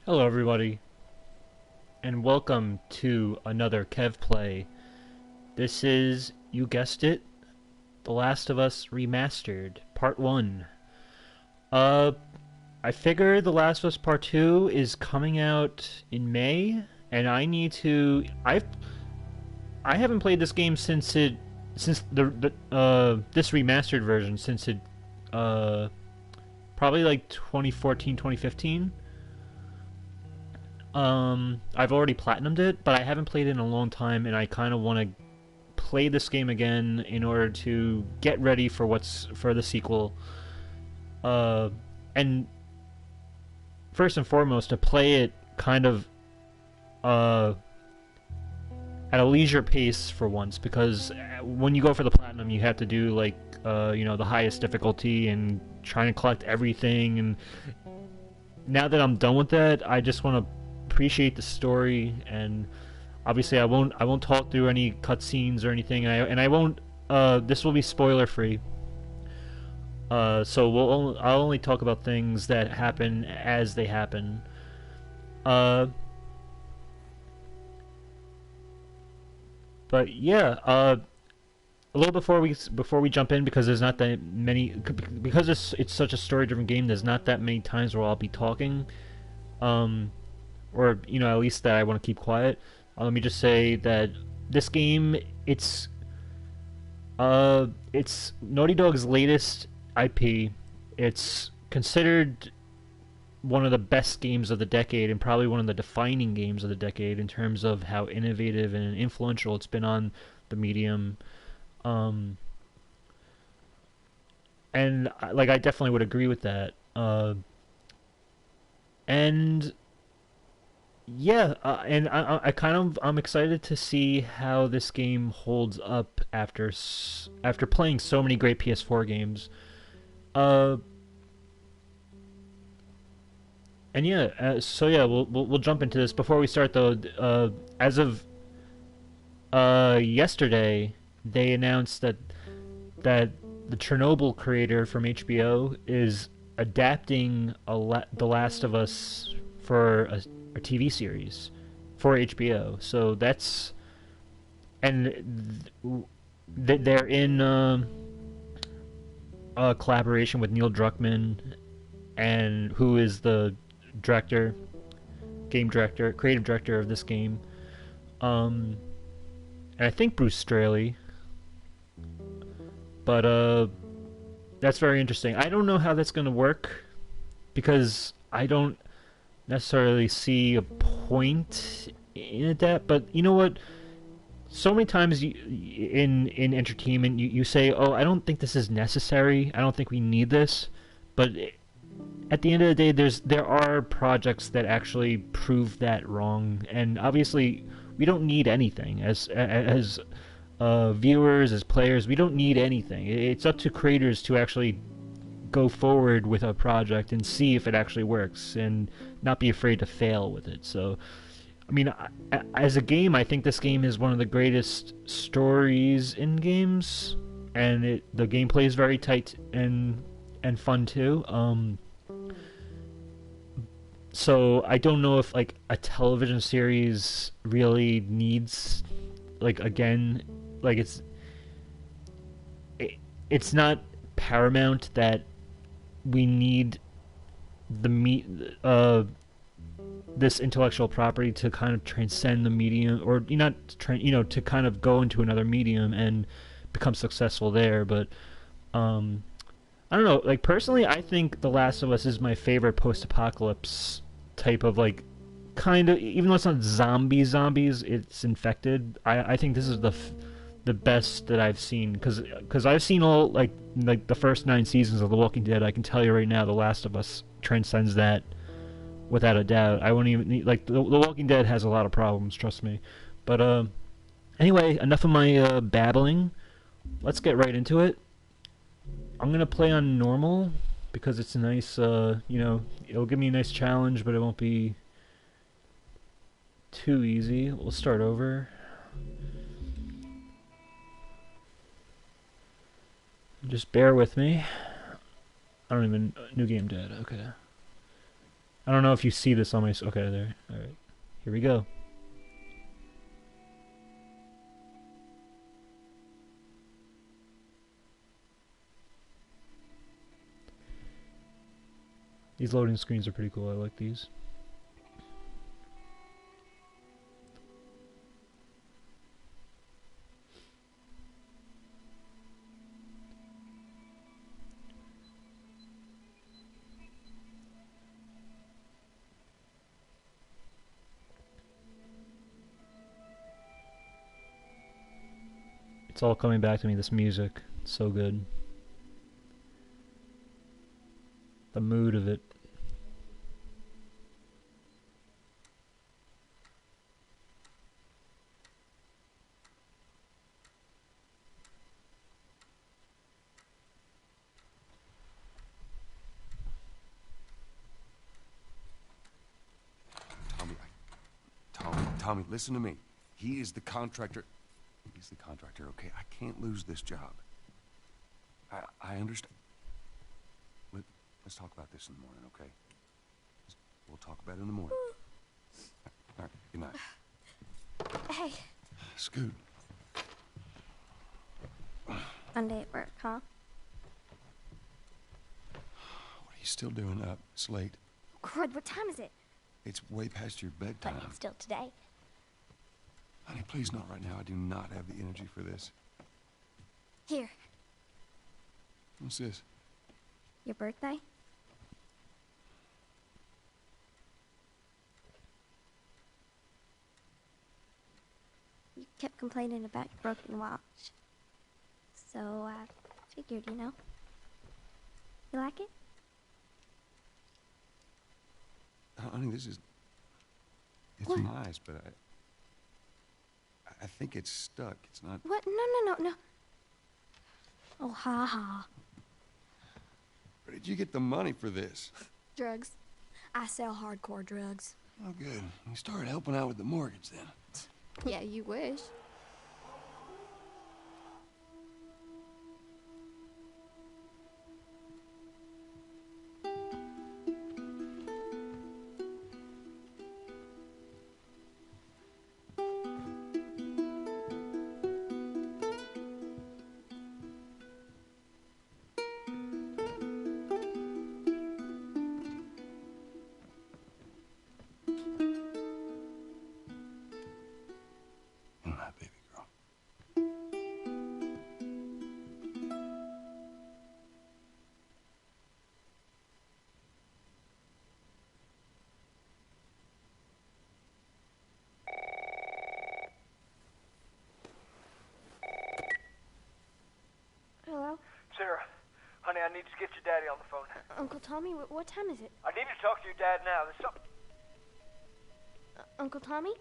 Hello everybody, and welcome to another Kev Play. This is, you guessed it, The Last of Us Remastered, Part 1. Uh, I figure The Last of Us Part 2 is coming out in May, and I haven't played this game since this remastered version, since it, uh, probably like 2014, 2015. I've already platinumed it, but I haven't played it in a long time, and I kind of want to play this game again in order to get ready for what's for the sequel. And first and foremost, to play it kind of uh, at a leisure pace for once, because when you go for the platinum, you have to do like the highest difficulty and trying to collect everything. And now that I'm done with that, I just want to appreciate the story, and obviously I won't talk through any cutscenes or anything, and I won't. This will be spoiler free. So I'll only talk about things that happen as they happen. Uh, but yeah, a little before we jump in, because there's not that many, because it's such a story driven game. There's not that many times where I'll be talking. Um, or at least that I want to keep quiet. Let me just say that this game, it's Naughty Dog's latest IP. It's considered one of the best games of the decade, and probably one of the defining games of the decade in terms of how innovative and influential it's been on the medium. Um, and like I definitely would agree with that. And Yeah, and I kind of I'm excited to see how this game holds up after playing so many great PS4 games. Uh, and yeah, so yeah, we'll jump into this. Before we start though, as of yesterday, they announced that the Chernobyl creator from HBO is adapting The Last of Us for a TV series for HBO. So that's and they're in a collaboration with Neil Druckmann, and who is the director, game director, creative director of this game. Um, and I think Bruce Straley, but that's very interesting. I don't know how that's going to work, because I don't necessarily see a point in that. But you know what? So many times in entertainment, you say, "Oh, I don't think this is necessary. I don't think we need this." But at the end of the day, there are projects that actually prove that wrong, and obviously, we don't need anything as viewers, as players. We don't need anything. It's up to creators to actually go forward with a project and see if it actually works, and not be afraid to fail with it. So, I mean, as a game, I think this game is one of the greatest stories in games, and the gameplay is very tight and fun too. So I don't know if like a television series really needs, like, again, like it's not paramount that we need the this intellectual property to kind of transcend the medium, or not to kind of go into another medium and become successful there. But um I don't know, like, personally, I think The Last of Us is my favorite post-apocalypse type of, like, kind of, even though it's not zombies, it's infected. I think this is the best that I've seen, because I've seen all, like the first 9 seasons of The Walking Dead. I can tell you right now, The Last of Us transcends that without a doubt. I won't even need, like, the Walking Dead has a lot of problems, trust me. But anyway, enough of my babbling. Let's get right into it. I'm gonna play on normal because it's a nice, it'll give me a nice challenge, but it won't be too easy. We'll start over. Just bear with me. I don't even... New game dead, okay. I don't know if you see this on my... Okay, there. Alright. Here we go. These loading screens are pretty cool. I like these. It's all coming back to me, this music. It's so good. The mood of it. Tommy, listen to me. He is the contractor. He's the contractor, okay? I can't lose this job. I understand. Let's talk about this in the morning, okay? We'll talk about it in the morning. All right, good night. Hey. Scoot. Monday at work, huh? What are you still doing up? It's late. Cord, what time is it? It's way past your But bedtime. it's still today. Honey, please not right now. I do not have the energy for this. Here, What's this? your birthday? You kept complaining about your broken watch. So I figured, you know. You like it? Honey, this is... It's What? nice, but I think it's stuck. It's not... What? No. Oh, ha ha. Where did you get the money for this? Drugs. I sell hardcore drugs. Oh, good. You started helping out with the mortgage then. Yeah, you wish. Good night, baby girl. Hello? Sarah, honey, I need to get your daddy on the phone. Uncle Tommy, what time is it? I need to talk to your dad now. There's something... Uncle Tommy?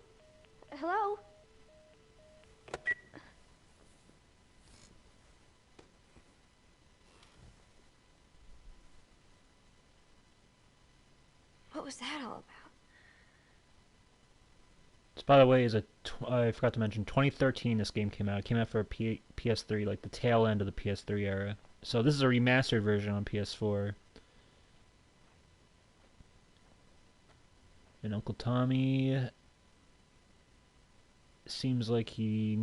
Hello? What was that all about? This, by the way, is I forgot to mention, 2013 this game came out. It came out for PS3, like the tail end of the PS3 era. So this is a remastered version on PS4. And Uncle Tommy seems like he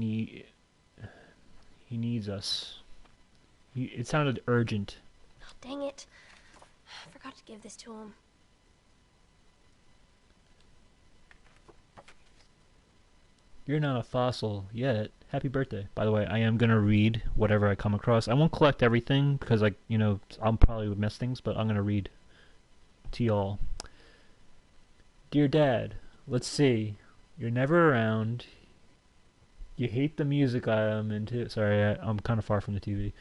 needs us. It sounded urgent. Oh, dang it. I forgot to give this to him. You're not a fossil yet. Happy birthday. By the way, I am gonna read whatever I come across. I won't collect everything because, like, you know, I'll probably miss things, but I'm gonna read to y'all. Dear Dad, let's see. You're never around. You hate the music I'm into. Sorry, I'm kind of far from the TV.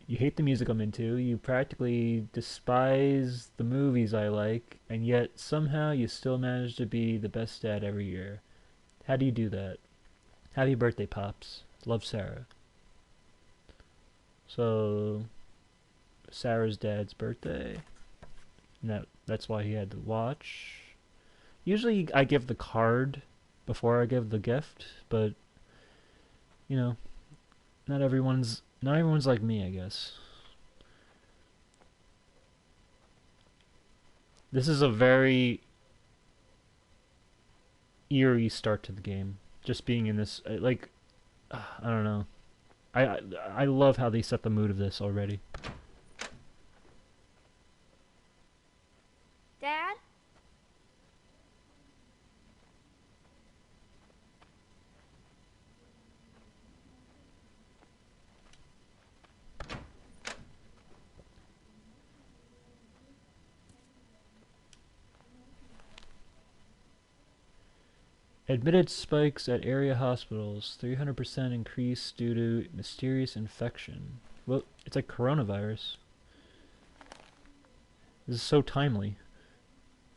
You hate the music I'm into. You practically despise the movies I like, and yet somehow you still manage to be the best dad every year. How do you do that? Happy birthday, Pops. Love, Sarah. So, Sarah's dad's birthday. That's why he had the watch. Usually I give the card before I give the gift, but, you know, not everyone's like me, I guess. This is a very eerie start to the game. Just being in this, like, I don't know. I love how they set the mood of this already. Dad? Admitted spikes at area hospitals. 300% increase due to mysterious infection. Well, it's like coronavirus. This is so timely.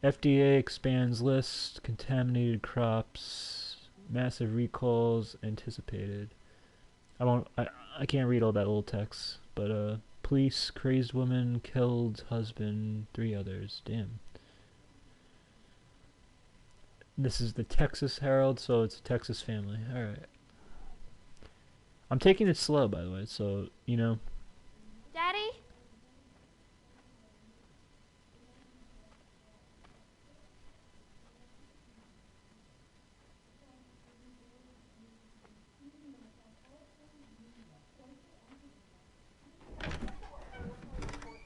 FDA expands list. Contaminated crops. Massive recalls anticipated. I can't read all that little text. But, police, crazed woman, killed husband, 3 others. Damn. This is the Texas Herald, so it's a Texas family. Alright. I'm taking it slow, by the way, so, you know. Daddy?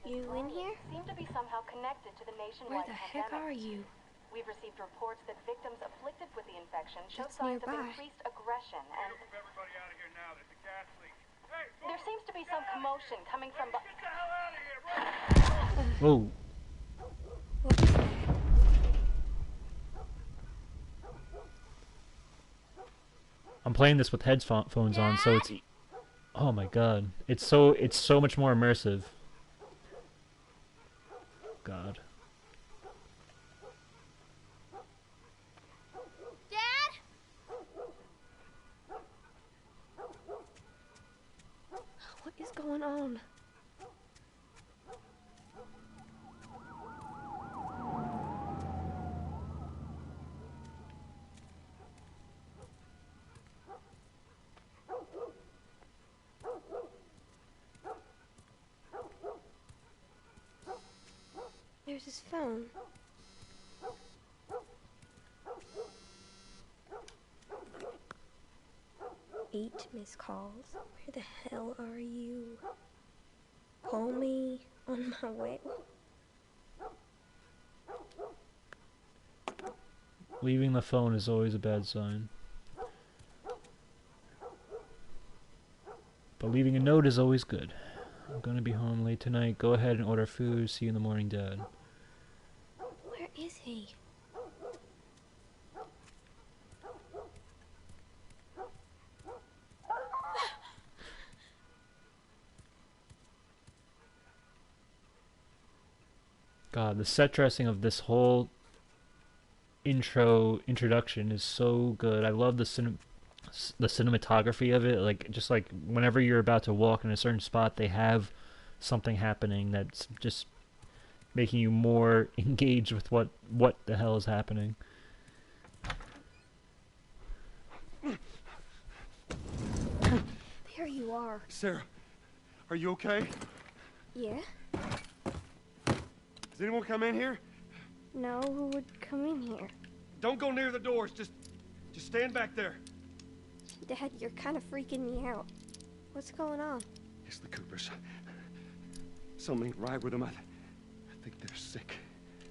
You in here? Seem to be somehow connected to the Where nationwide the heck pandemic. are you? We've received reports that victims afflicted with the infection show It's signs of nearby. increased aggression, and Move everybody out of here now. There's a gas leak. Hey, there seems to be some commotion coming from get the hell out of here, right? Whoa. What was that? I'm playing this with headphones on, so it's... Oh my god. It's so much more immersive. God. Dad? What is going on? There's his phone. Eight missed calls. Where the hell are you? Call me on my way. Leaving the phone is always a bad sign. But leaving a note is always good. I'm gonna be home late tonight. Go ahead and order food. See you in the morning, Dad. Where is he? God, the set dressing of this whole introduction is so good. I love the cinematography of it. Like, just like whenever you're about to walk in a certain spot, they have something happening that's just making you more engaged with what the hell is happening. There you are. Sarah, are you okay? Yeah? Does anyone come in here? No, who would come in here? Don't go near the doors. Just stand back there. Dad, you're kind of freaking me out. What's going on? It's the Coopers. Something ain't right with them. I think they're sick.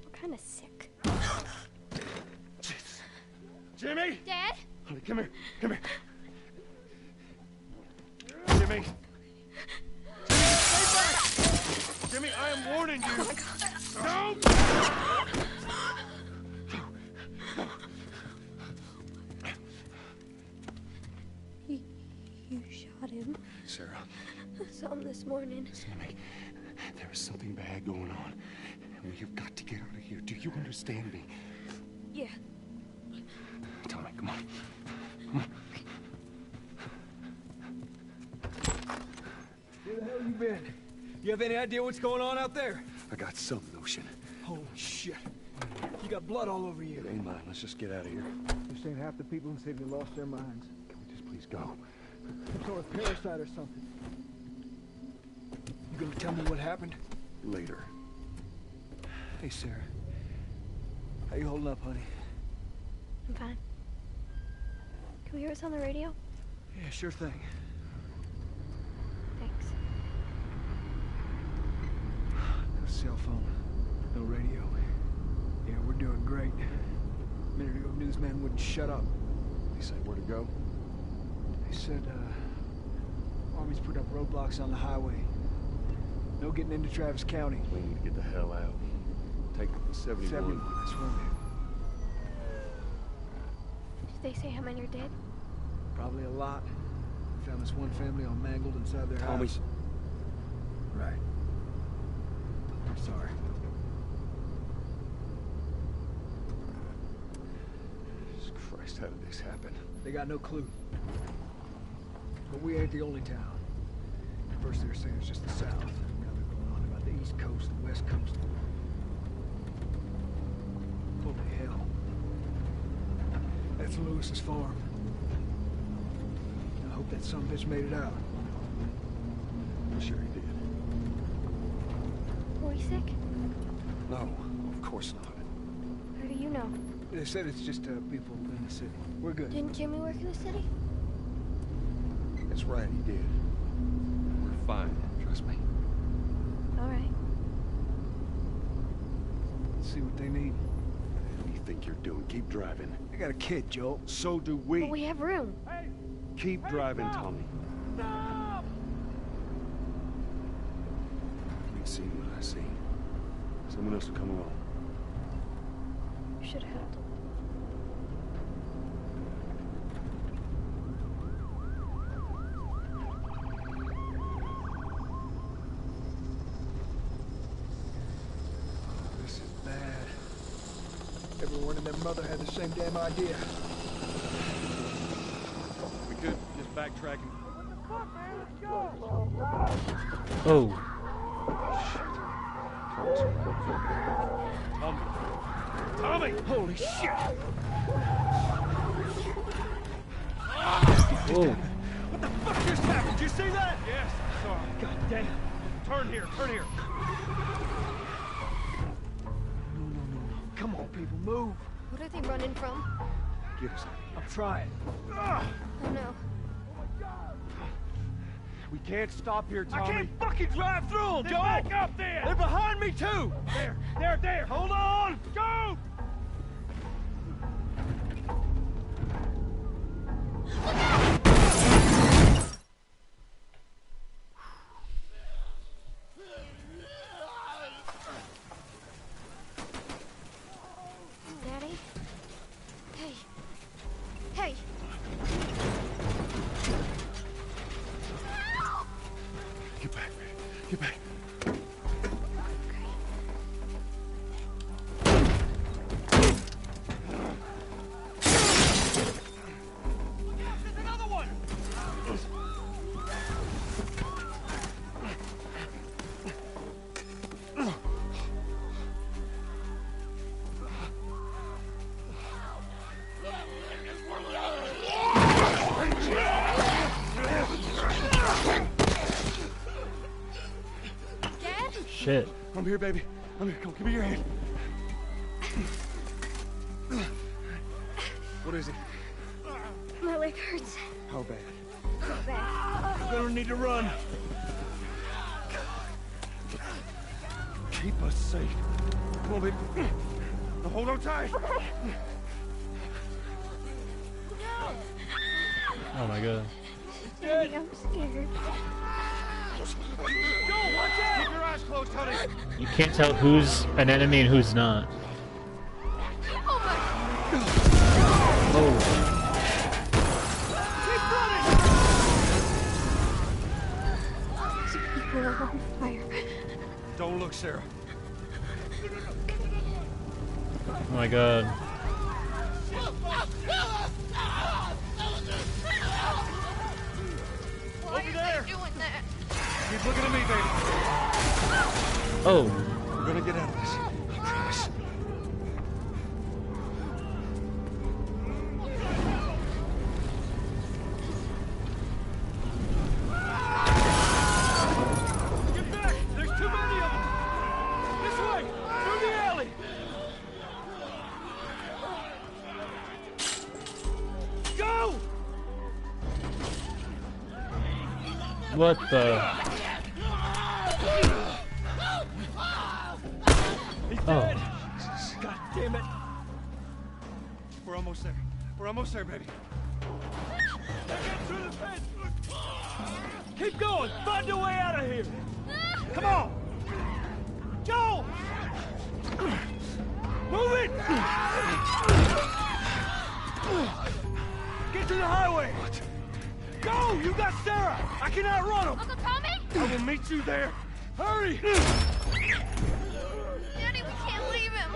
What kind of sick? Jeez. Jimmy! Dad? Honey, come here. Come here. Jimmy! Stay back! Jimmy, I am warning you. Oh my God. Don't! You shot him. Sarah, I saw him this morning. listen to me. There is something bad going on, and we have got to get out of here. Do you understand me? Yeah. Tommy, come on. Come on. Where the hell you been? You have any idea what's going on out there? I got some notion. Holy shit. You got blood all over you. It ain't mine. Let's just get out of here. This ain't half the people in the city lost their minds. Can we just please go? Some sort of parasite or something. You gonna tell me what happened? Later. Hey, Sarah. How you holding up, honey? I'm fine. Can we hear us on the radio? Yeah, sure thing. Thanks. No cell phone, no radio. Yeah, we're doing great. A minute ago, newsman wouldn't shut up. They say where to go? They said, Army's put up roadblocks on the highway. No getting into Travis County. We need to get the hell out. Take 71. 71, that's where Did they say how many are dead? probably a lot. Found this one family all mangled inside their Tommy. house. Right. I'm sorry. Jesus Christ, how did this happen? They got no clue. But we ain't the only town. First they were saying it's just the South. Now they're going on about the East Coast, the West Coast. Holy hell. That's Lewis's farm. I hope that sumbitch made it out. I'm sure he did. Were we sick? No, of course not. How do you know? They said it's just people in the city. We're good. Didn't Jimmy work in the city? That's right, he did. We're fine, trust me. All right. Let's see what they need. What do you think you're doing? Keep driving. They got a kid, Joel. So do But we. we have room. Keep driving, Tommy. Stop! You ain't seen what I see. Someone else will come along. You should have helped him. This is bad. Everyone and their mother had the same damn idea. We could just backtracking. Fuck, man, let's go! Oh. Tommy! Holy shit! Whoa. What the fuck just happened? Did you see that? Yes, I saw him. God damn. Turn here, turn here. No. Come on, people, move. What are they running from? Get us out. I'm trying. Oh no. We can't stop here, Tommy. I can't fucking drive through them, Joel! Back up there! They're behind me, too! There! Hold on! Go! Daddy? Hey. Hey! Get back, man. Get back. There's another one! Dad? Shit. I'm here, baby. I'm here. Come, give me your hand. What is it? My leg hurts. How bad? So bad. We're gonna need to run. Keep us safe. Come on, baby. Now hold on tight. Oh my god. Daddy, I'm scared. Joel, watch out! Keep your eyes closed, honey. You can't tell who's an enemy and who's not. Oh. These people are on fire. Don't look, Sarah. Oh my god. Why are they doing that? Keep looking at me, baby. Oh. We're gonna get out of this. I promise. Get back! There's too many of them! This way! Through the alley! What the? He's Oh. dead. God damn it. We're almost there. We're almost there, baby. Get through the fence. Keep going. Find a way out of here. Come on. Go. Move it. Get to the highway. Go. You got Sarah. I can outrun him. Uncle Tommy? I will meet you there. Hurry. Daddy, we can't leave him.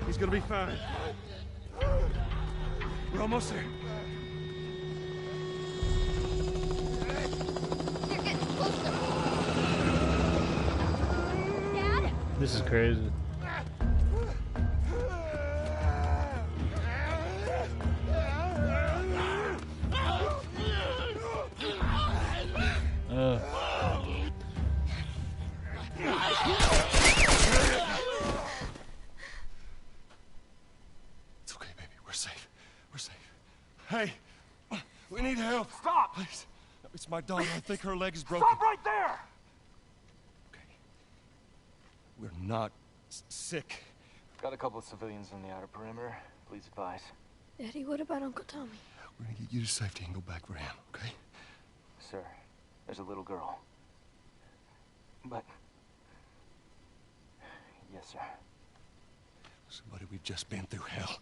He's gonna be fine. We're almost there. They're getting closer. Dad? This is crazy. It's okay, baby. We're safe. We're safe. Hey, we need help. Stop. Please. It's my daughter. I think her leg is broken. Stop right there. Okay. We're not sick. Got a couple of civilians on the outer perimeter. Please advise. Daddy, what about Uncle Tommy? We're gonna get you to safety and go back for him, okay? Sir, there's a little girl. But... Yes, sir. Listen, buddy, we've just been through hell.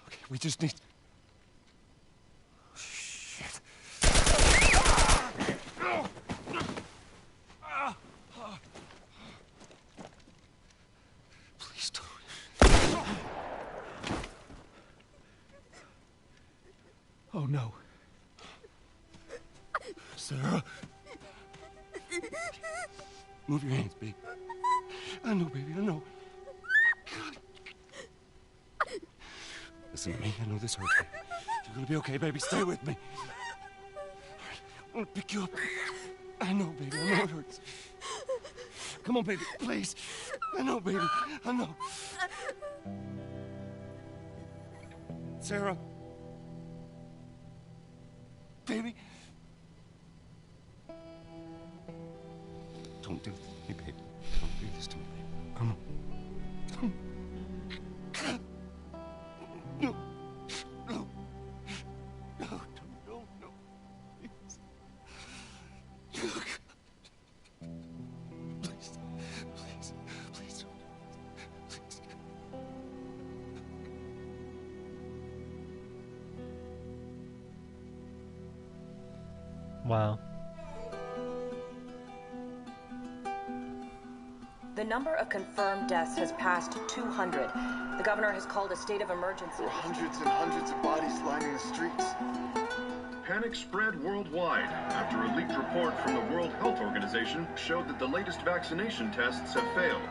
Okay, we just need... Shit. Please don't. Oh no. Sarah. Move your hands, babe. I know, baby, I know. Listen to me, I know this hurts you. You're gonna be okay, baby. Stay with me. All right, I'm gonna pick you up. I know, baby, I know it hurts. Come on, baby, please. I know, baby, I know. Sarah. Baby. Don't do this to me, baby. Don't do this to me, baby. Come on. Come on. No. No. No. No. No. Please. Please. Please. Please don't. Please. Wow. The number of confirmed deaths has passed 200. The governor has called a state of emergency. There are hundreds and hundreds of bodies lining the streets. Panic spread worldwide after a leaked report from the World Health Organization showed that the latest vaccination tests have failed.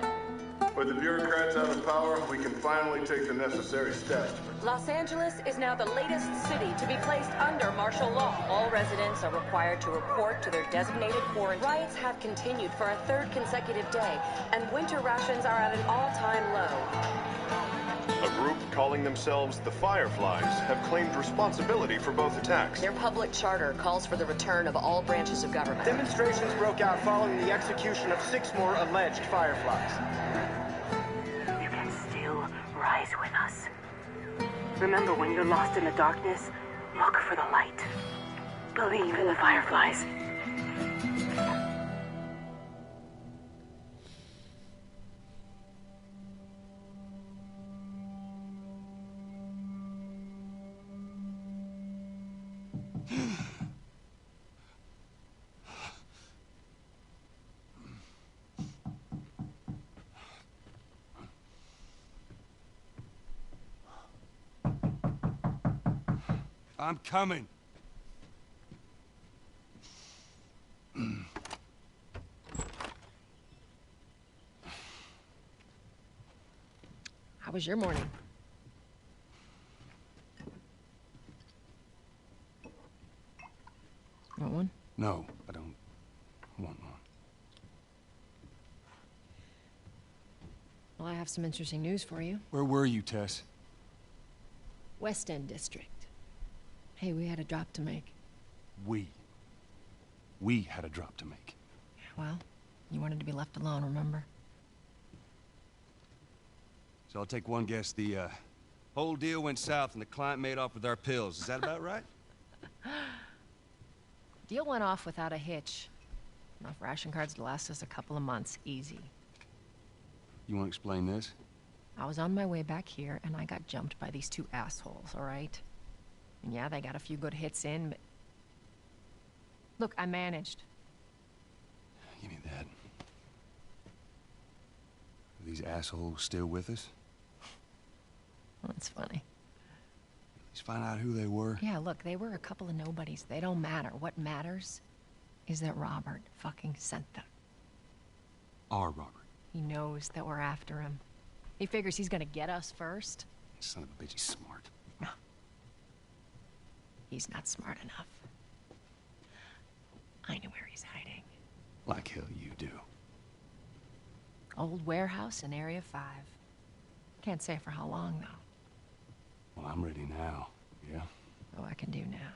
With the bureaucrats out of power, we can finally take the necessary steps. Los Angeles is now the latest city to be placed under martial law. All residents are required to report to their designated quarantine. Riots have continued for a third consecutive day, and winter rations are at an all-time low. A group calling themselves the Fireflies have claimed responsibility for both attacks. Their public charter calls for the return of all branches of government. Demonstrations broke out following the execution of 6 more alleged Fireflies. You can still rise with us. Remember, when you're lost in the darkness, look for the light. Believe in the Fireflies. I'm coming. How was your morning? Want one? No, I don't want one. Well, I have some interesting news for you. Where were you, Tess? West End District. Hey, we had a drop to make. We. We had a drop to make. Well, you wanted to be left alone, remember? So I'll take one guess. The whole deal went south and the client made off with our pills. Is that about right? Deal went off without a hitch. Enough ration cards to last us a couple of months, easy. You want to explain this? I was on my way back here, and I got jumped by these two assholes, all right? And yeah, they got a few good hits in, but... Look, I managed. Give me that. Are these assholes still with us? Well, that's funny. Let's find out who they were. Yeah, look, they were a couple of nobodies. They don't matter. What matters is that Robert fucking sent them. Our Robert. He knows that we're after him. He figures he's gonna get us first. Son of a bitch, he's smart. No. He's not smart enough. I know where he's hiding. Like hell you do. Old warehouse in Area 5. Can't say for how long, though. Well, I'm ready now. Yeah? Oh, I can do now.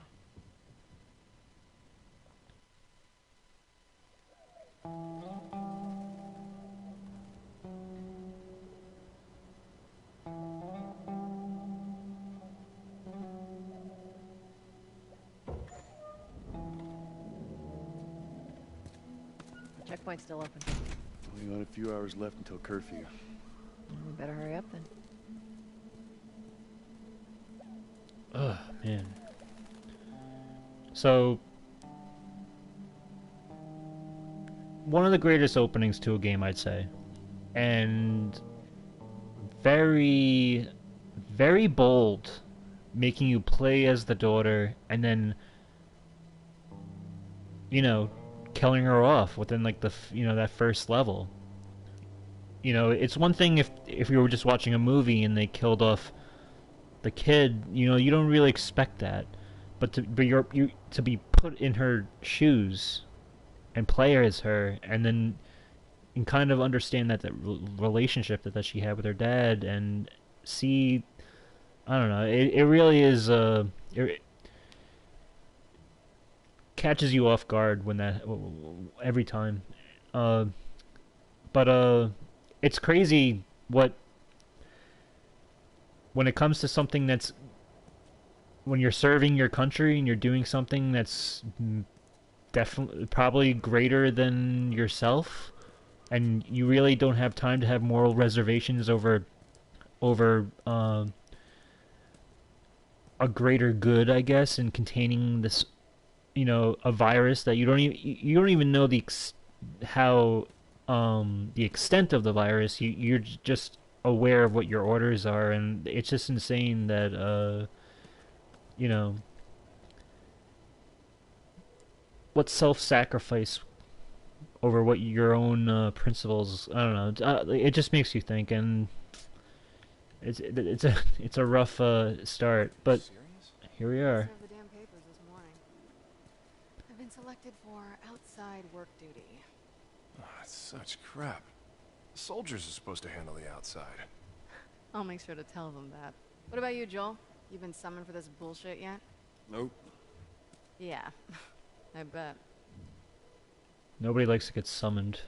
Checkpoint's still open. Only got a few hours left until curfew. We better hurry up then. Oh, man. So, one of the greatest openings to a game, I'd say. And very, very bold, making you play as the daughter, and then, you know, killing her off within, like, the, you know, that first level. You know, it's one thing if you were just watching a movie and they killed off the kid, you know, you don't really expect that. But to be put in her shoes and play as her, and then and kind of understand that relationship that she had with her dad, and see, I don't know, it really is it catches you off guard when that every time. But it's crazy when it comes to something that's, when you're serving your country and you're doing something that's definitely probably greater than yourself, and you really don't have time to have moral reservations over a greater good, I guess, in containing this, you know, a virus that you don't even know the extent of the virus. You're just aware of what your orders are, and it's just insane that you know, what self-sacrifice over what your own principles. I don't know. It just makes you think, and it's a rough start, but here we are. The damn papers this morning. I've been selected for outside work duty. Oh, that's such crap. The soldiers are supposed to handle the outside. I'll make sure to tell them that. What about you, Joel? You been summoned for this bullshit yet? Nope. Yeah, I bet. Nobody likes to get summoned.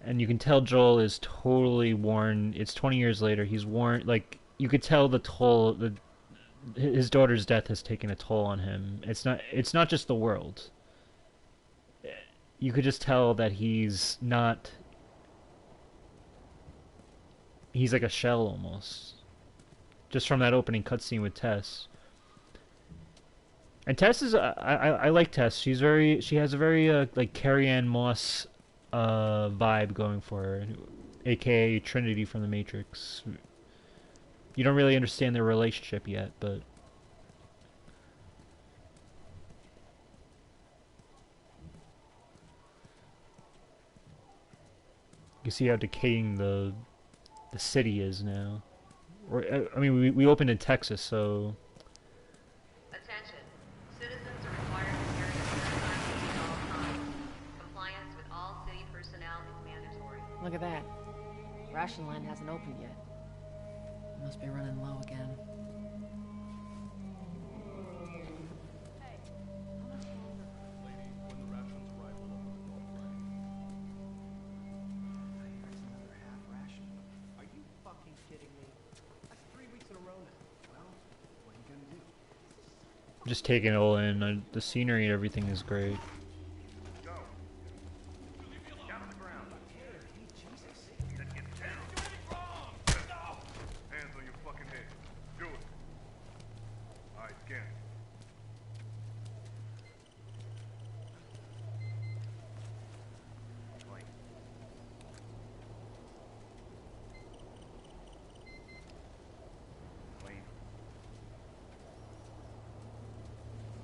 And you can tell Joel is totally worn. It's 20 years later. He's worn. Like, you could tell the toll. His daughter's death has taken a toll on him. It's not just the world. You could just tell that he's not. He's like a shell almost. Just from that opening cutscene with Tess. And Tess is, I like Tess. She has a very like Carrie-Anne Moss vibe going for her, aka Trinity from the Matrix. You don't really understand their relationship yet, but you see how decaying the city is now. I mean, we opened in Texas, so. Attention. Citizens are required to carry a firearm at all times. Compliance with all city personnel is mandatory. Look at that. Ration line hasn't opened yet. Must be running low again. Just taking it all in. The scenery and everything is great. Hands on your fucking head. Do it. All right, scan.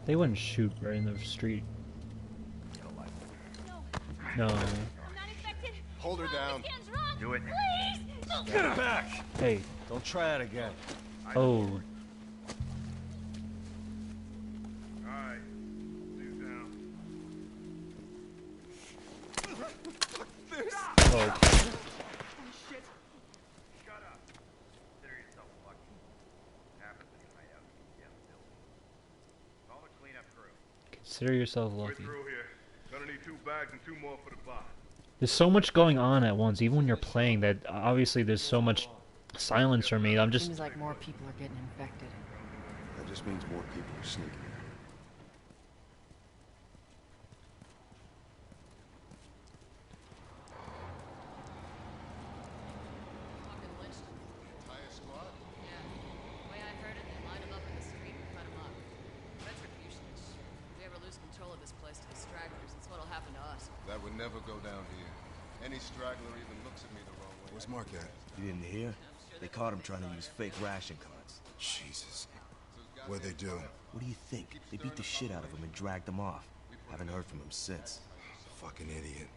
They wouldn't shoot right in the street. No. Hold her down. Do it. Get her back. Hey. Don't try it again. Oh. Alright. Dude down. Oh. Shit. Shut up. Consider yourself lucky. Happens when you hide out in the building. Call the cleanup crew. Consider yourself We're lucky. through here. Gonna need 2 bags and 2 more for the bar. There's so much going on at once, even when you're playing, that obviously there's so much silence for me. I'm just... Seems like more people are getting infected. That just means more people are sneaking in. Entire squad? Yeah. The way I heard it, they lined him up in the street and cut him up. Retribution is shit. If we ever lose control of this place to the stragglers, it's what'll happen to us. That would never go down here. Any straggler even looks at me the wrong way. Where's Mark at? You didn't hear? They caught him trying to use fake ration cards. Jesus. What'd they do? What do you think? They beat the shit out of him and dragged him off. Haven't heard from him since. Fucking idiot.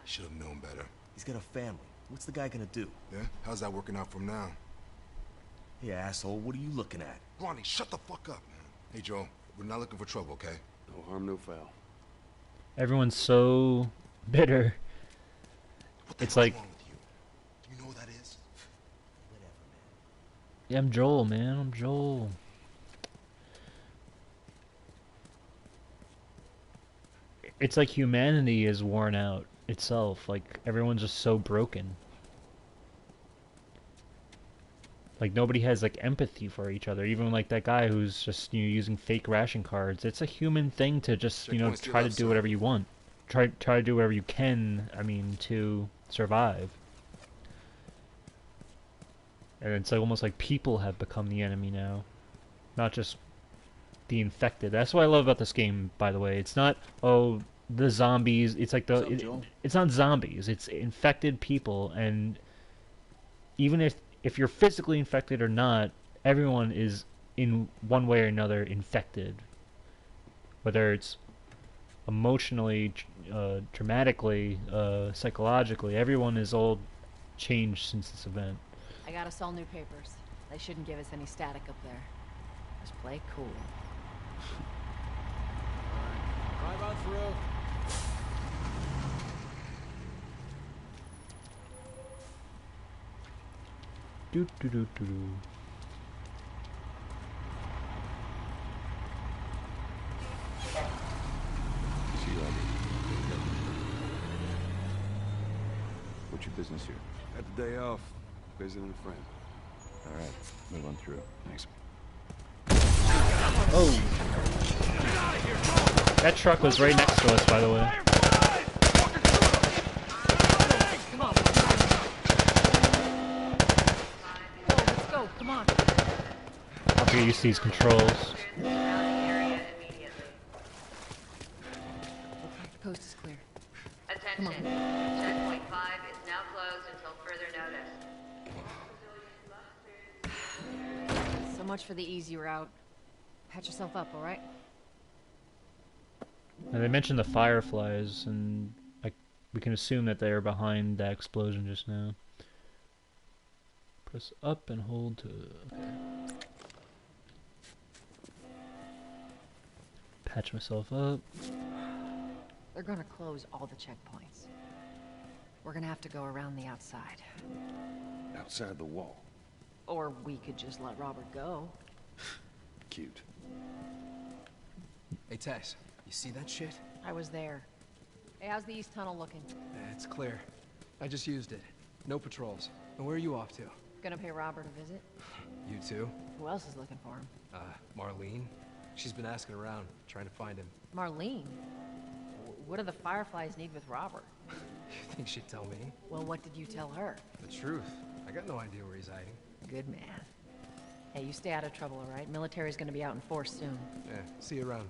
Should have known better. He's got a family. What's the guy gonna do? Yeah? How's that working out for him now? Hey, asshole, what are you looking at? Ronnie, shut the fuck up, man. Hey, Joe, we're not looking for trouble, okay? No harm, no foul. Everyone's so bitter. It's like... Do you know what that is? Yeah, I'm Joel, man. I'm Joel. It's like humanity is worn out itself. Like, everyone's just so broken. Like, nobody has, like, empathy for each other. Even, like, that guy who's just, you know, using fake ration cards. It's a human thing to just, you know, try to do whatever you want. Try to do whatever you can, I mean, to survive. And it's like, almost like people have become the enemy now. Not just the infected. That's what I love about this game, by the way. It's not, oh, the zombies. It's like it's not zombies. It's infected people, and even if you're physically infected or not, everyone is in one way or another infected. Whether it's emotionally, dramatically, psychologically, everyone is all changed since this event. I got us all new papers. They shouldn't give us any static up there. Just play cool. Drive on through. Do do do do. See you, Albert. What's your business here? Got the day off. Visiting a friend. All right, move on through. Thanks. Oh. That truck was right next to us, by the way. Come on. Let's go. Come on. I'll get used to these controls. The coast is clear. Attention. Checkpoint 5 is now closed until further notice. So much for the easy route. Patch yourself up, all right? And they mentioned the fireflies, and we can assume that they are behind that explosion just now. Press up and hold to... Okay. Patch myself up. They're gonna close all the checkpoints. We're gonna have to go around the outside. Outside the wall. Or we could just let Robert go. Cute. Hey, Tess, you see that shit? I was there. Hey, how's the east tunnel looking? It's clear. I just used it. No patrols. And where are you off to? Gonna pay Robert a visit? You too? Who else is looking for him? Marlene. She's been asking around, trying to find him. Marlene? What do the Fireflies need with Robert? You think she'd tell me? Well, what did you tell her? The truth. I got no idea where he's hiding. Good man. Hey, you stay out of trouble, all right? Military's gonna be out in force soon. Yeah, see you around.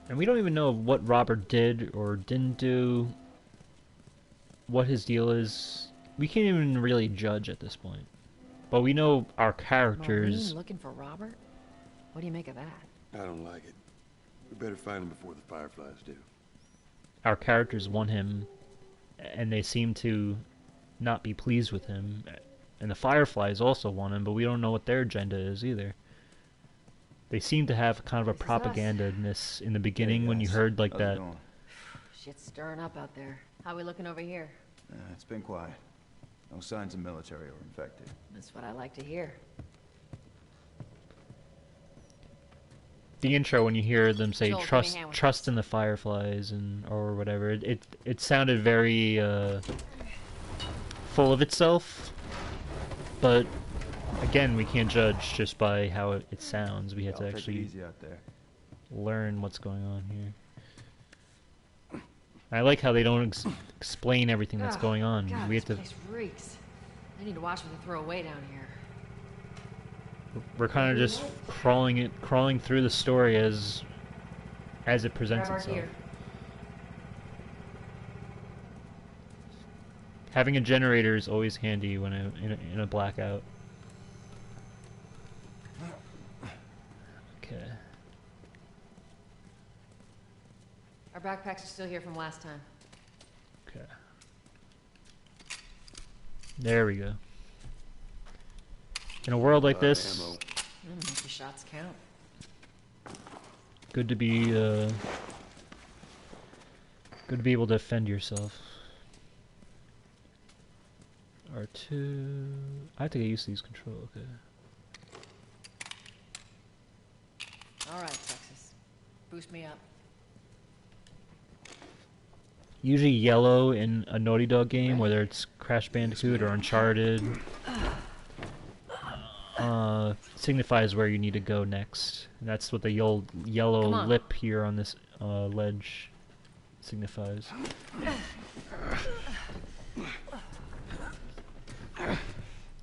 And we don't even know what Robert did or didn't do, what his deal is. We can't even really judge at this point. But we know our characters... Marlene looking for Robert? What do you make of that? I don't like it. We better find him before the Fireflies do. Our characters want him, and they seem to not be pleased with him. And the Fireflies also want him, but we don't know what their agenda is either. They seem to have kind of a propaganda-ness in the beginning when you heard like that. Shit's stirring up out there. How we looking over here? It's been quiet. No signs of military or infected. That's what I like to hear. The intro, when you hear them say Joel, trust in the Fireflies and or whatever, it sounded very full of itself. But again, we can't judge just by how it sounds. We have to actually easy out there. learn what's going on here. I like how they don't explain everything that's going on. God, We have this to. place reeks. I need to watch what they throw away down here. We're kind of just crawling through the story as it presents Grab our itself. gear. Having a generator is always handy when in a blackout. Okay. Our backpacks are still here from last time. Okay. There we go. In a world like this, Make your shots count. good to be able to defend yourself. R2. I have to get used to these controls. Okay. All right, Texas. Boost me up. Usually yellow in a Naughty Dog game, whether it's Crash Bandicoot or Uncharted, signifies where you need to go next. And that's what the yellow lip here on this ledge signifies.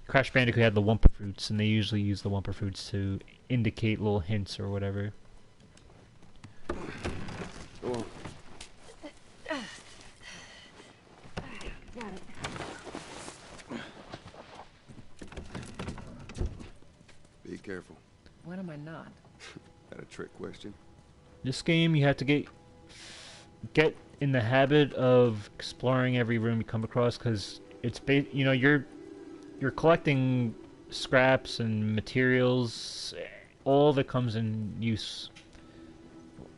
Crash Bandicoot had the Wumpa Fruits, and they usually use the Wumpa Fruits to indicate little hints or whatever. Go on. Got it. Be careful. When am I not? That a trick question? This game, you have to get in the habit of exploring every room you come across, because it's you're collecting scraps and materials, all that comes in use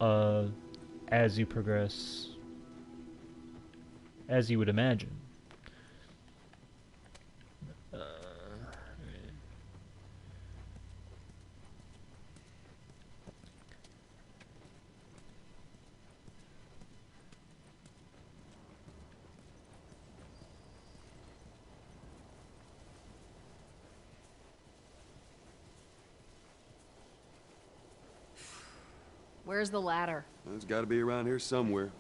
as you progress, as you would imagine. Where's the ladder? Well, it's got to be around here somewhere.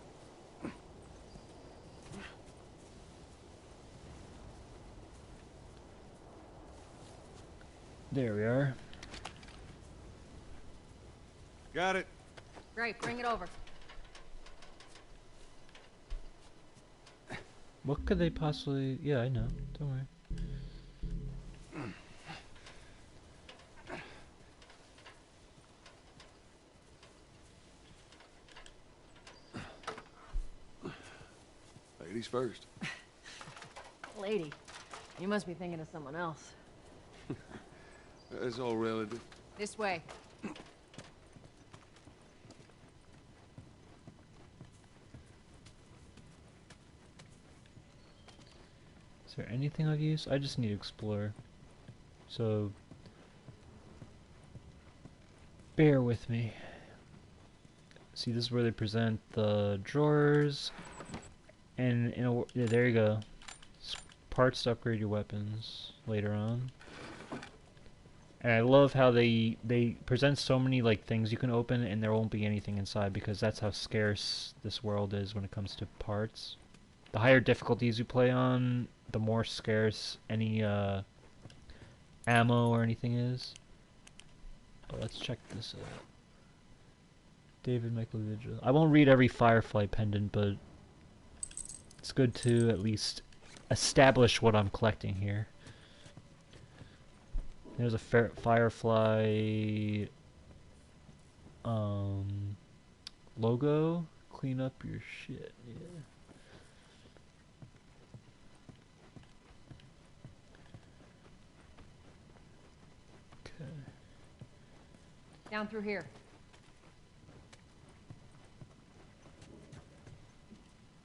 There we are. Got it. Great, bring it over. What could they possibly... Yeah, I know. Don't worry. Ladies first. Lady, you must be thinking of someone else. It's all relative. This way. Is there anything of use? I just need to explore. So... bear with me. See, this is where they present the drawers. And yeah, there you go. Parts to upgrade your weapons later on. And I love how they present so many like things you can open and there won't be anything inside because that's how scarce this world is when it comes to parts. The higher difficulties you play on, the more scarce any ammo or anything is. Oh, let's check this out. David Michael Vigil. I won't read every Firefly pendant, but it's good to at least establish what I'm collecting here. There's a Firefly logo. Clean up your shit. Yeah. Okay. Down through here.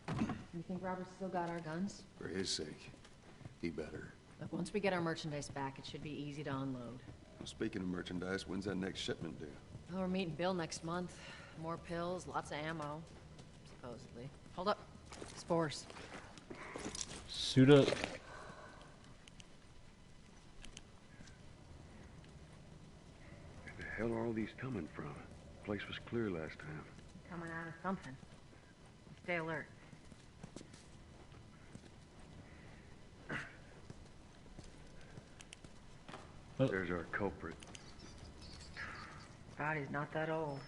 You think Robert's still got our guns? For his sake, he better. Look, once we get our merchandise back, it should be easy to unload. Well, speaking of merchandise, when's that next shipment due? Oh, we're meeting Bill next month. More pills, lots of ammo. Supposedly. Hold up. Spores. Suit up. Where the hell are all these coming from? The place was clear last time. Coming out of something. Stay alert. There's our culprit. Body's not that old.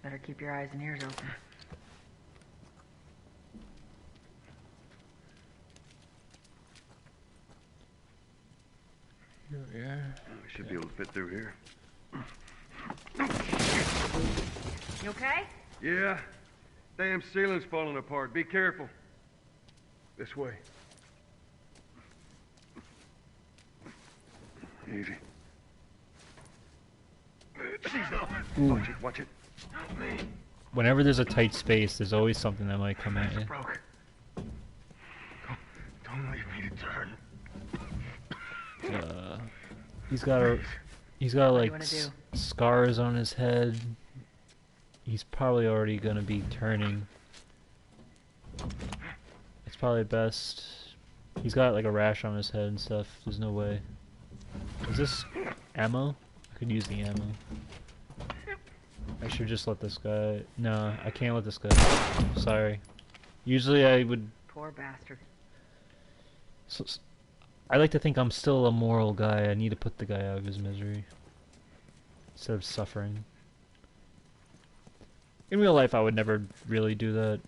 Better keep your eyes and ears open. Here we are. We should be able to fit through here. You okay? Yeah. Damn ceiling's falling apart. Be careful. This way. Easy. Watch it, watch it. Whenever there's a tight space, there's always something that might come at you. Broke. Don't leave me to turn. He's got like scars on his head. He's probably already gonna be turning. It's probably best. He's got like a rash on his head and stuff. There's no way. Is this ammo? I could use the ammo. I should just let this guy... No, I can't let this guy... Sorry. Usually I would... Poor bastard. So, I like to think I'm still a moral guy. I need to put the guy out of his misery. Instead of suffering. In real life I would never really do that.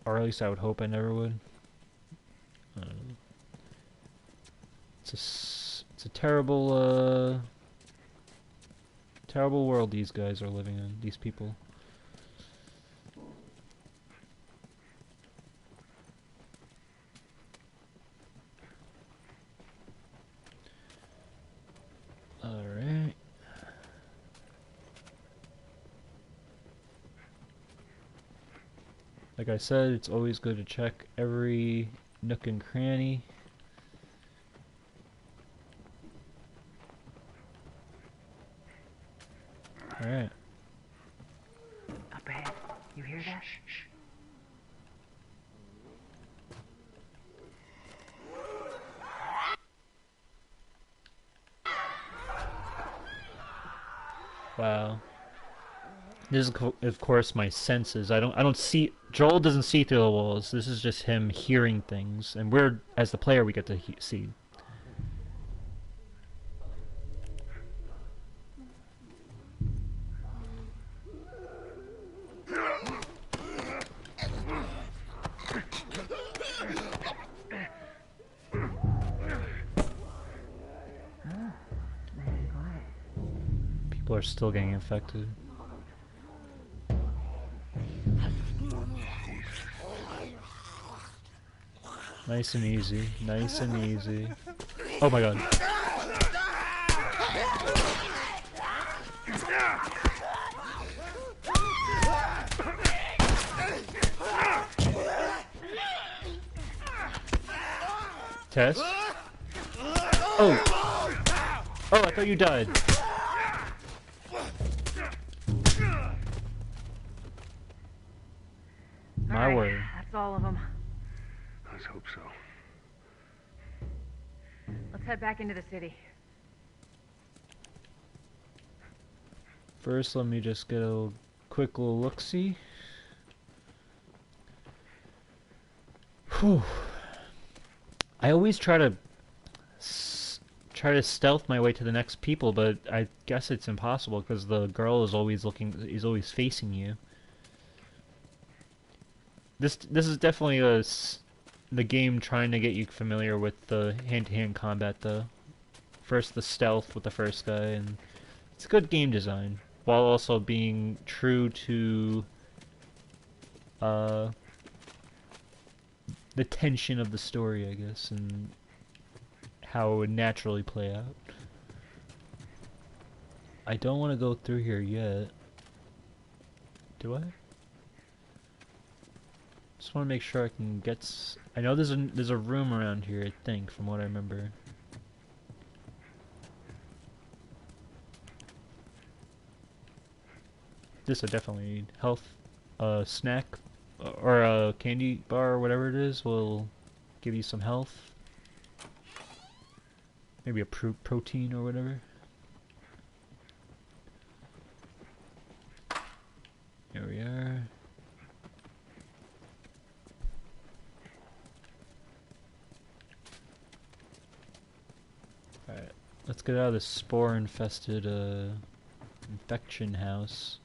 Or at least I would hope I never would. I don't know. It's a terrible, terrible world these guys are living in, these people. Alright. Like I said, it's always good to check every nook and cranny. Alright. Up ahead. You hear that? Shh. Wow. This is of course my senses. I don't see... Joel doesn't see through the walls. This is just him hearing things. And we're, as the player, we get to see. People are still getting infected. Nice and easy. Nice and easy. Oh my god. Tess? Oh! Oh, I thought you died. My word. That's all of them. Let's hope so. Let's head back into the city. First, let me just get a quick little look-see. Whew. I always try to stealth my way to the next people, but I guess it's impossible because the girl is always always facing you. This is definitely the game trying to get you familiar with the hand-to-hand combat, though. First the stealth with the first guy, and it's good game design, while also being true to the tension of the story, I guess, and how it would naturally play out. I don't want to go through here yet. Do I? Just want to make sure I can get. I know there's a room around here, I think, from what I remember. This I definitely need. Health, snack, or a candy bar, or whatever it is, will give you some health. Maybe a protein or whatever. Here we are. Alright, let's get out of this spore-infested, infection house.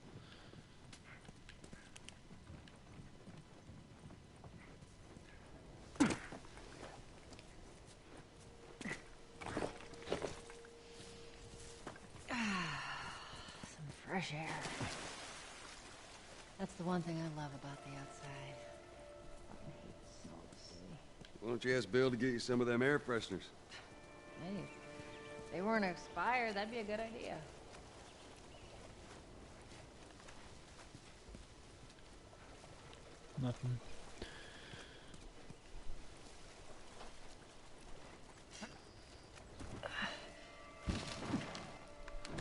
Fresh air. That's the one thing I love about the outside. Fucking hate the smell of the city. Why don't you ask Bill to get you some of them air fresheners? Hey, if they weren't expired, that'd be a good idea. Nothing.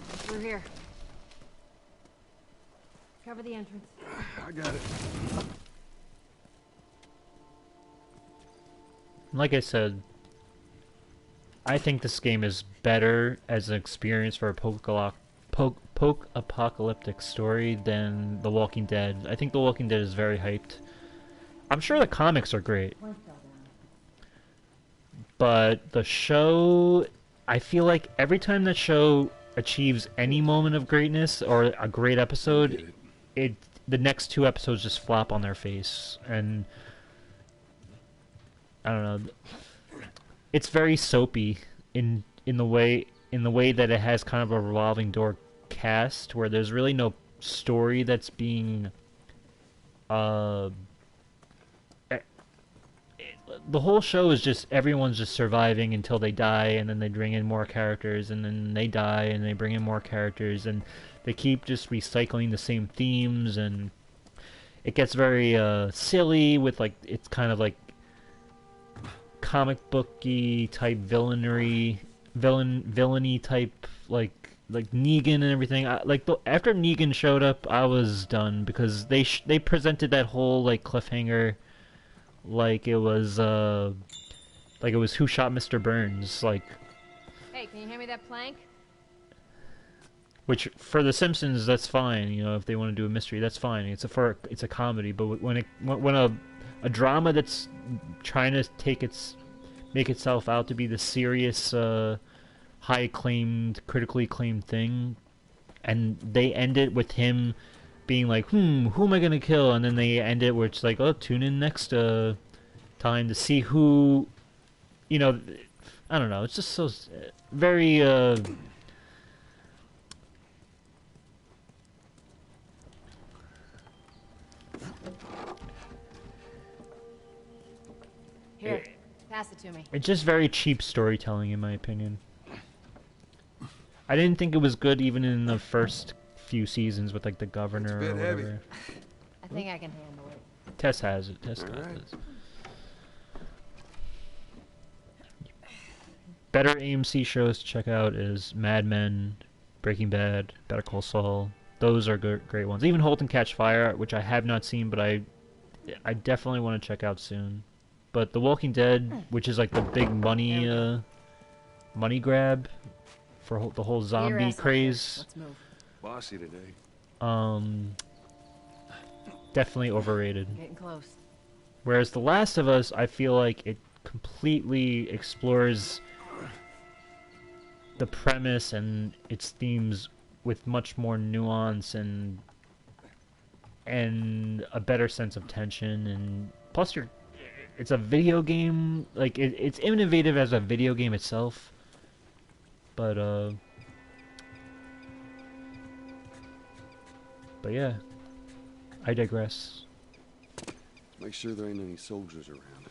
Through here. Cover the entrance. I got it. Like I said, I think this game is better as an experience for a poke-apocalyptic story than The Walking Dead. I think The Walking Dead is very hyped. I'm sure the comics are great. But the show, I feel like every time that show achieves any moment of greatness or a great episode, the next two episodes just flop on their face, and I don't know. It's very soapy in the way that it has kind of a revolving door cast where there's really no story that's being the whole show is just everyone's just surviving until they die, and then they bring in more characters, and then they die and they bring in more characters, and they keep just recycling the same themes, and it gets very silly with, like, it's kind of like comic booky type villainy type, like Negan and everything. After Negan showed up, I was done, because they presented that whole like cliffhanger like it was Who Shot Mr. Burns, like. Hey, can you hand me that plank? Which, for The Simpsons, that's fine. You know, if they want to do a mystery, that's fine. It's a comedy. But when a drama that's trying to make itself out to be the serious, high acclaimed, critically acclaimed thing, and they end it with him being like, who am I gonna kill? And then they end it where it's like, oh, tune in next time to see who, you know, I don't know. It's just so very. Here, pass it to me. It's just very cheap storytelling, in my opinion. I didn't think it was good even in the first few seasons with like the governor or whatever. Heavy. I think I can handle it. Tess has it. Tess got this. Better AMC shows to check out is Mad Men, Breaking Bad, Better Call Saul. Those are great ones. Even *Halt and Catch Fire*, which I have not seen, but I definitely want to check out soon. But The Walking Dead, which is like the big money grab for the whole zombie craze. Let's move. bossy today. Definitely overrated. Getting close. Whereas The Last of Us, I feel like it completely explores the premise and its themes with much more nuance and a better sense of tension, and plus it's a video game, like it's innovative as a video game itself, but yeah, I digress. Make sure there ain't any soldiers around.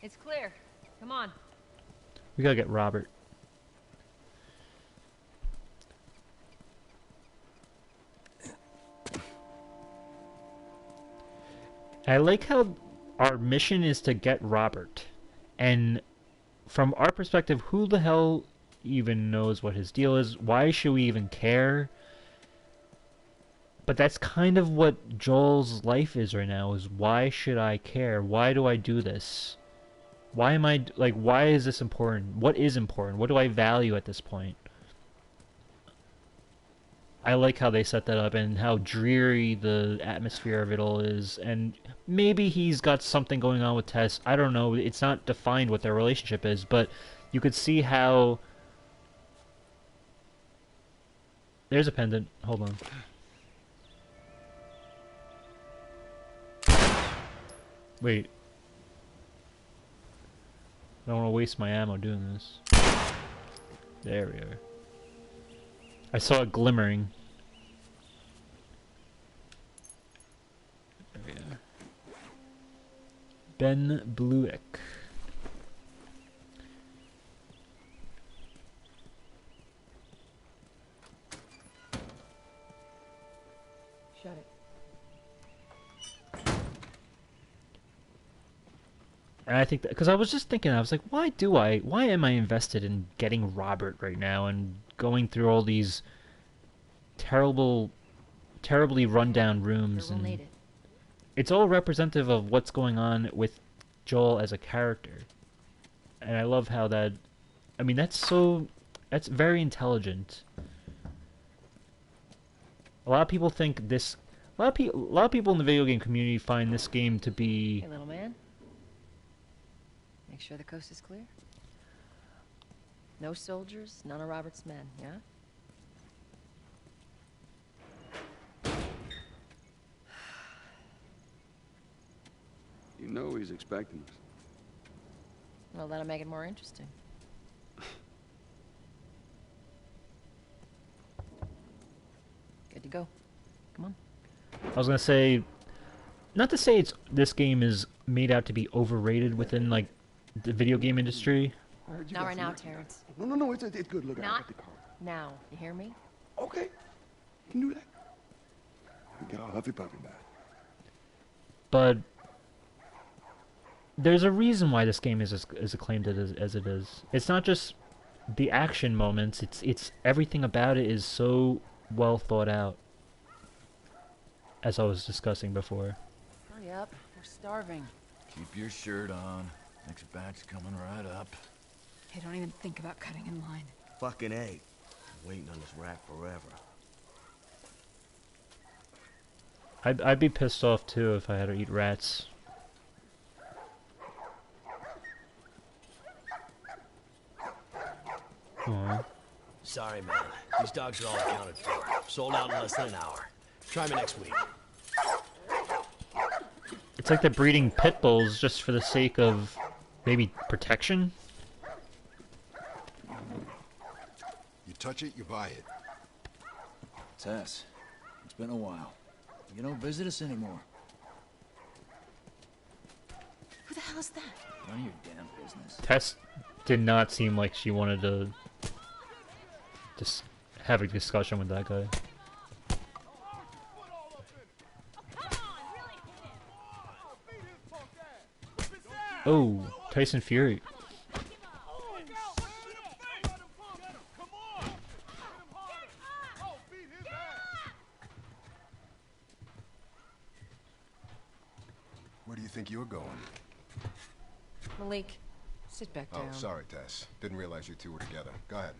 It's clear. Come on. We gotta get Robert. I like how our mission is to get Robert, and from our perspective, who the hell even knows what his deal is? Why should we even care? But that's kind of what Joel's life is right now, is why should I care? Why do I do this? Why am I, like, why is this important? What is important? What do I value at this point? I like how they set that up and how dreary the atmosphere of it all is, and maybe he's got something going on with Tess. I don't know. It's not defined what their relationship is, but you could see how... There's a pendant. Hold on. Wait. I don't want to waste my ammo doing this. There we are. I saw it glimmering. There we are. Ben Bluick. Shut it. And I think that, because I was just thinking, I was like, why am I invested in getting Robert right now and going through all these terribly rundown rooms, and it's all representative of what's going on with Joel as a character. And I love how that, I mean, that's very intelligent. A lot of people think this, a lot of people in the video game community find this game to be... Hey, little man. Make sure the coast is clear. No soldiers, none of Robert's men, yeah? You know he's expecting us. Well, that'll make it more interesting. Good to go. Come on. I was gonna say, not to say this game is made out to be overrated within, like, the video game industry. Not right now, Terrence. No, it's good. Look, I Not got the car. now. You hear me? Okay, you can do that. We get all huffy puffy about it. But there's a reason why this game is as acclaimed as it is. It's not just the action moments. It's everything about it is so well thought out. As I was discussing before. Hurry up. We're starving. Keep your shirt on. Next batch coming right up. Hey, don't even think about cutting in line. Fucking A. I'm waiting on this rack forever. I'd be pissed off too if I had to eat rats. Aww. Sorry, man. These dogs are all accounted for. Sold out in less than an hour. Try me next week. It's like they're breeding pit bulls just for the sake of maybe protection. You touch it, you buy it. Tess, it's been a while. You don't visit us anymore. Who the hell is that? None of your damn business. Tess did not seem like she wanted to just have a discussion with that guy. Oh, Tyson Fury. Where do you think you're going? Malik, sit back down. Oh, sorry, Tess. Didn't realize you two were together. Go ahead.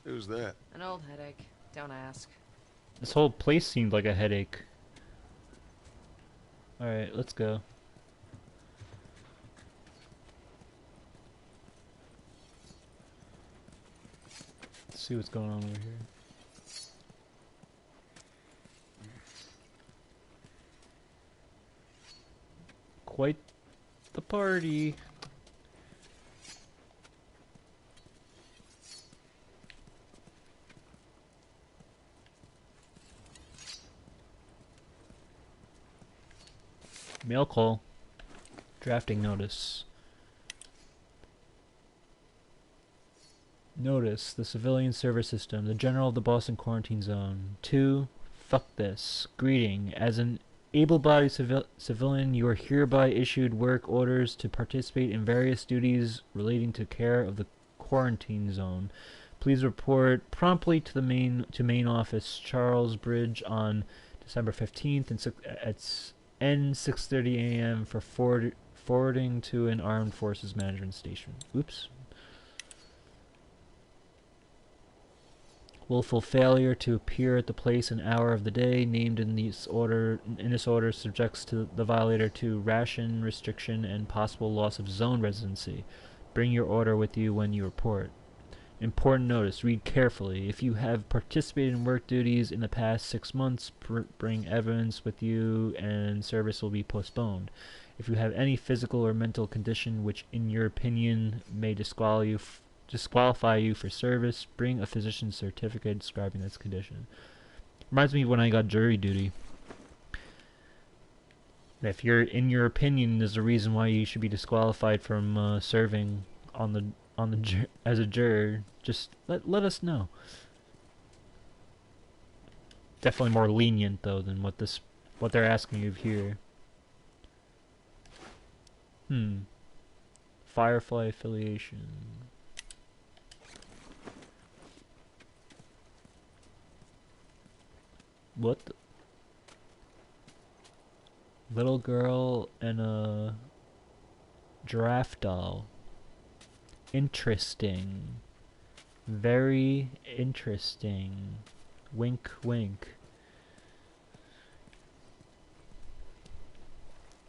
Who's that? An old headache. Don't ask. This whole place seemed like a headache. Alright, let's go. Let's see what's going on over here. Quite the party. Mail call. Drafting notice. Notice, the civilian server system, the general of the Boston quarantine zone. 2. Fuck this. Greeting. As an able-bodied civilian, you are hereby issued work orders to participate in various duties relating to care of the quarantine zone. Please report promptly to the main office, Charles Bridge, on December 15th and at N6:30 a.m. for forwarding to an armed forces management station. Oops. Willful failure to appear at the place and hour of the day named in this order subjects to the violator to ration restriction and possible loss of zone residency. Bring your order with you when you report. Important notice, read carefully. If you have participated in work duties in the past 6 months, bring evidence with you and service will be postponed. If you have any physical or mental condition which in your opinion may disqualify you for service, bring a physician's certificate describing this condition. Reminds me of when I got jury duty. If you're, in your opinion, there's a reason why you should be disqualified from serving as a juror, just let us know. Definitely more lenient though than what they're asking you here. Firefly affiliation. What the? Little girl and a giraffe doll. Interesting. Very interesting. Wink, wink.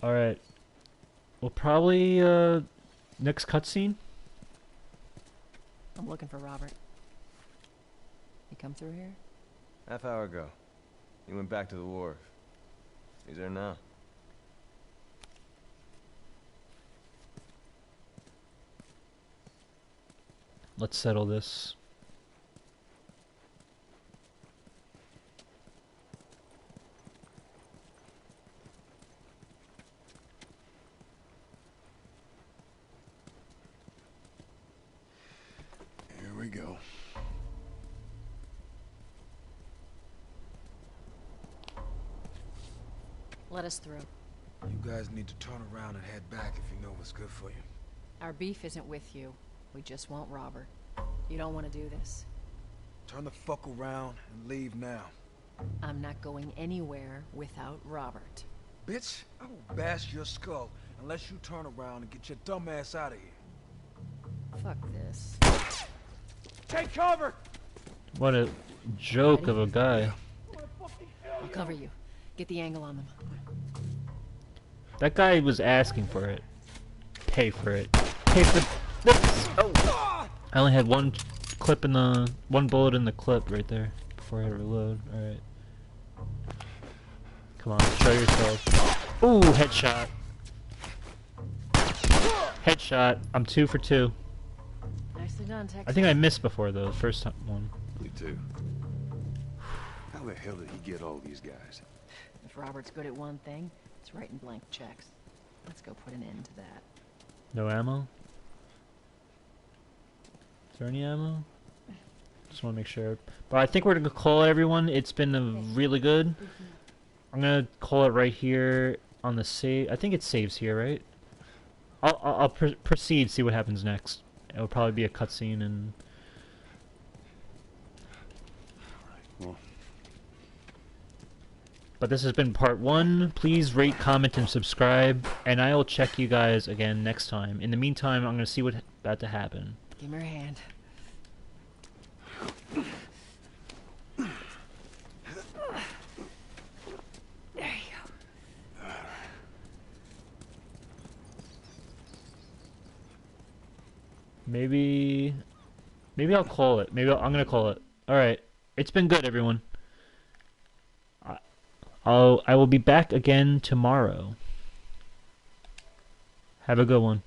Alright. Well, probably, next cutscene? I'm looking for Robert. He come through here? Half hour ago. He went back to the wharf. He's there now. Let's settle this. Here we go. Let us through. You guys need to turn around and head back if you know what's good for you. Our beef isn't with you. We just want Robert. You don't want to do this. Turn the fuck around and leave now. I'm not going anywhere without Robert. Bitch, I will bash your skull unless you turn around and get your dumb ass out of here. Fuck this. Take cover! What a joke of a guy. I'll cover you. Get the angle on them. That guy was asking for it. Pay for it. Pay for this. Oh. I only had one bullet in the clip right there before I had to reload. Alright. Come on, show yourself. Ooh, headshot. Headshot. I'm 2 for 2. Nicely done, Texas. I think I missed before though, the first one. Me too. How the hell did he get all these guys? If Robert's good at one thing, it's writing blank checks. Let's go put an end to that. No ammo? Is there any ammo? Just want to make sure. But I think we're going to call it, everyone. It's been really good. I'm going to call it right here on the save. I think it saves here, right? I'll proceed, see what happens next. It'll probably be a cutscene and... Well. But this has been part 1. Please rate, comment, and subscribe. And I will check you guys again next time. In the meantime, I'm going to see what's about to happen. Give me your hand. Maybe I'll call it. I'm gonna call it. Alright. It's been good, everyone. I will be back again tomorrow. Have a good one.